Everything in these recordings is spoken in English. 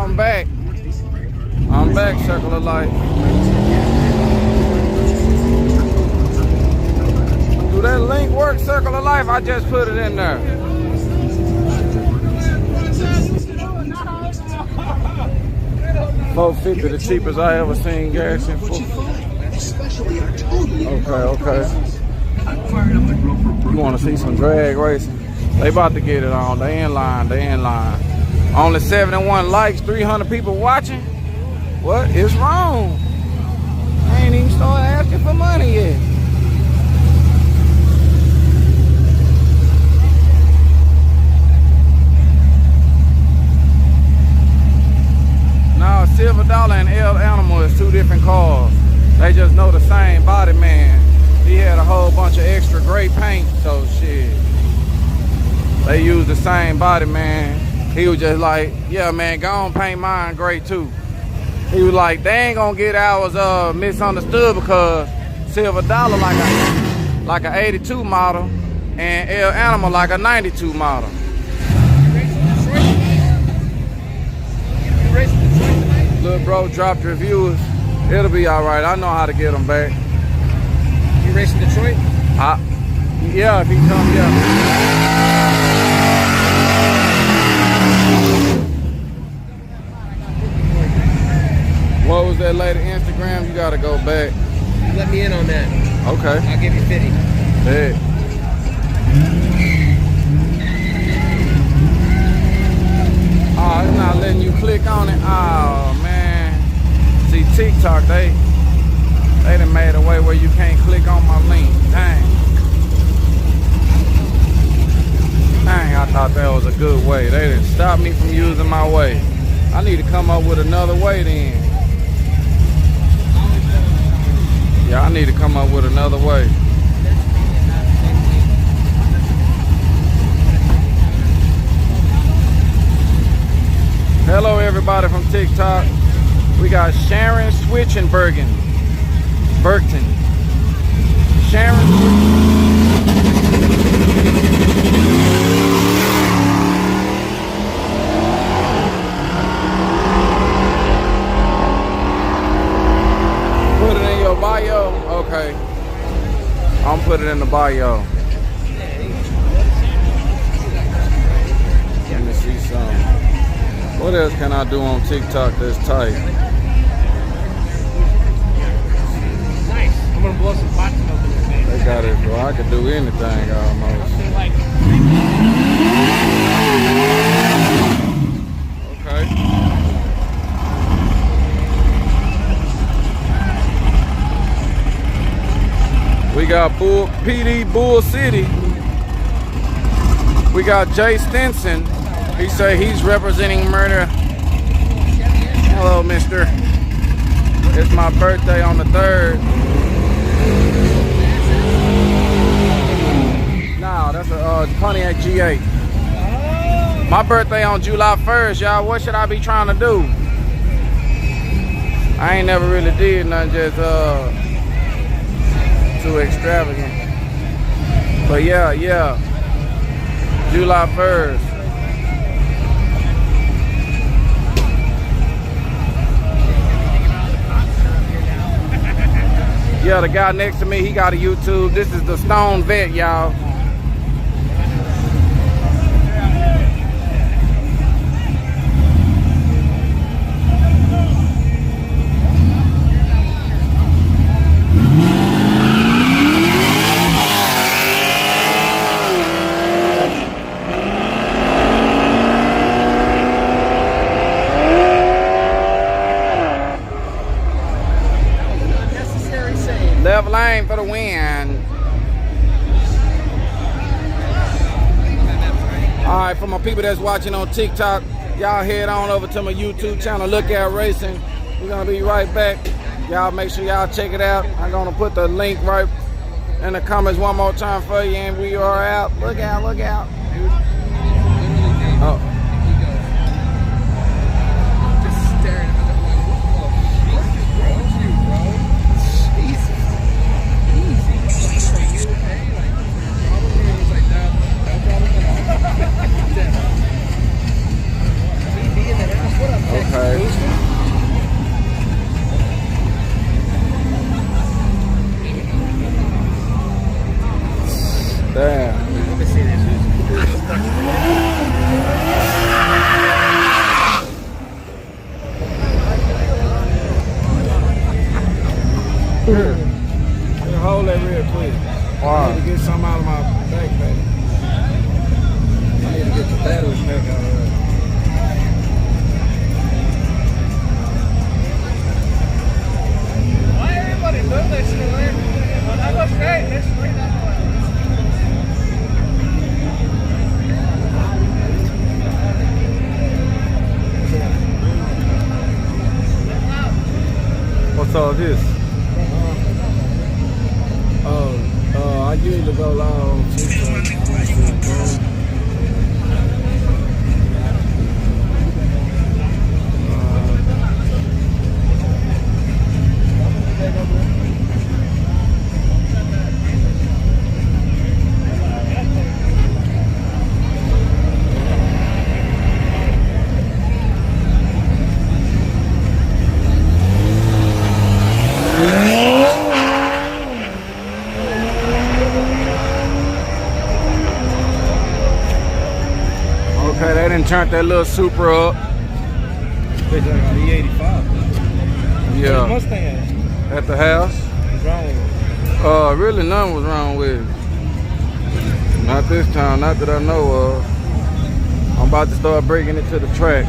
I'm back. I'm back, Circle of Life. Do that link work, Circle of Life? I just put it in there. $4.50, the cheapest I ever seen gas in. Okay. You want to see some drag racing? They about to get it on. They in line. Only 71 likes, 300 people watching. What is wrong? I ain't even started asking for money yet. Now, Silver Dollar and El Animal is two different cars. They just know the same body, man. He had a whole bunch of extra gray paint, so shit. They use the same body, man. He was just like, yeah, man, go on paint mine gray too. He was like, they ain't gonna get ours misunderstood because Silver Dollar like a 82 model and El Animal like a 92 model. Little bro dropped reviews. It'll be all right. I know how to get them back. You racing Detroit? Yeah, if he comes, yeah. What was that lady Instagram? You gotta go back. You let me in on that. Okay. I'll give you 50. Hey. Oh, it's not letting you click on it. Oh man. See, TikTok, they done made a way where you can't click on my link. Dang, I thought that was a good way. They didn't stop me from using my way. I need to come up with another way then. Yeah, I need to come up with another way. Hello everybody from TikTok. We got Sharon Switchenbergen. Burton. Sharon. Put it in your bio? Okay. I'm putting it in the bio. Let me see some. What else can I do on TikTok that's tight? Nice. I'm gonna blow some pots open this thing. They got it, bro. I could do anything almost. Okay. We got PD Bull City. We got Jay Stinson. He say he's representing murder. Hello, mister. It's my birthday on the 3rd. No, that's a Pontiac G8. My birthday on July 1st, y'all. What should I be trying to do? I ain't never really did nothing just too extravagant. But yeah, July 1st. Yeah, the guy next to me, he got a YouTube. This is the Stone Vet, y'all. Left lane for the win. Alright, for my people that's watching on TikTok, y'all head on over to my YouTube channel, Lookout Racing. We're gonna be right back. Y'all make sure y'all check it out. I'm gonna put the link right in the comments one more time for you, and we are out. Look out, look out. Oh. Okay. Damn. Let me see this. Here. Hold that real quick. I Wow. need to get something out of my backpack. I need to get the battery pack out of there. Why everybody move this shit, man? When I go straight, this straight that way. What's all this? I usually go loud on TikTok. Okay, they done turned that little Supra up. It's like an E85. Yeah, Mustang. at the house. What's wrong with it? Really nothing was wrong with it. Not this time, not that I know of. I'm about to start bringing it to the track.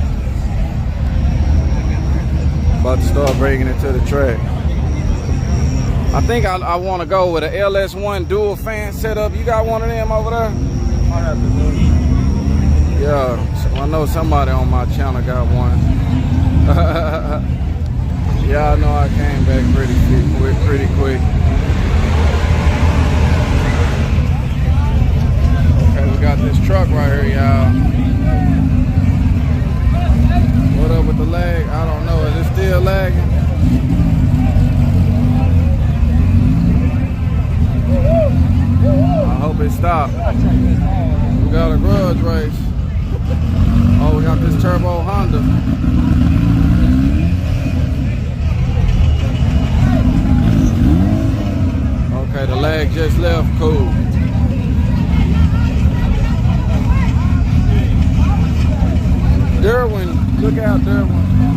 About to start bringing it to the track. I think I want to go with a LS1 dual fan setup. You got one of them over there? I have to do it. Yeah, I know somebody on my channel got one. Yeah, I know I came back pretty quick. Okay, we got this truck right here, y'all. What up with the lag? I don't know. Is it still lagging? I hope it stopped. We got a grudge race. Oh, we got this turbo Honda. Okay, the lag just left. Cool. Derwin, look out, Derwin.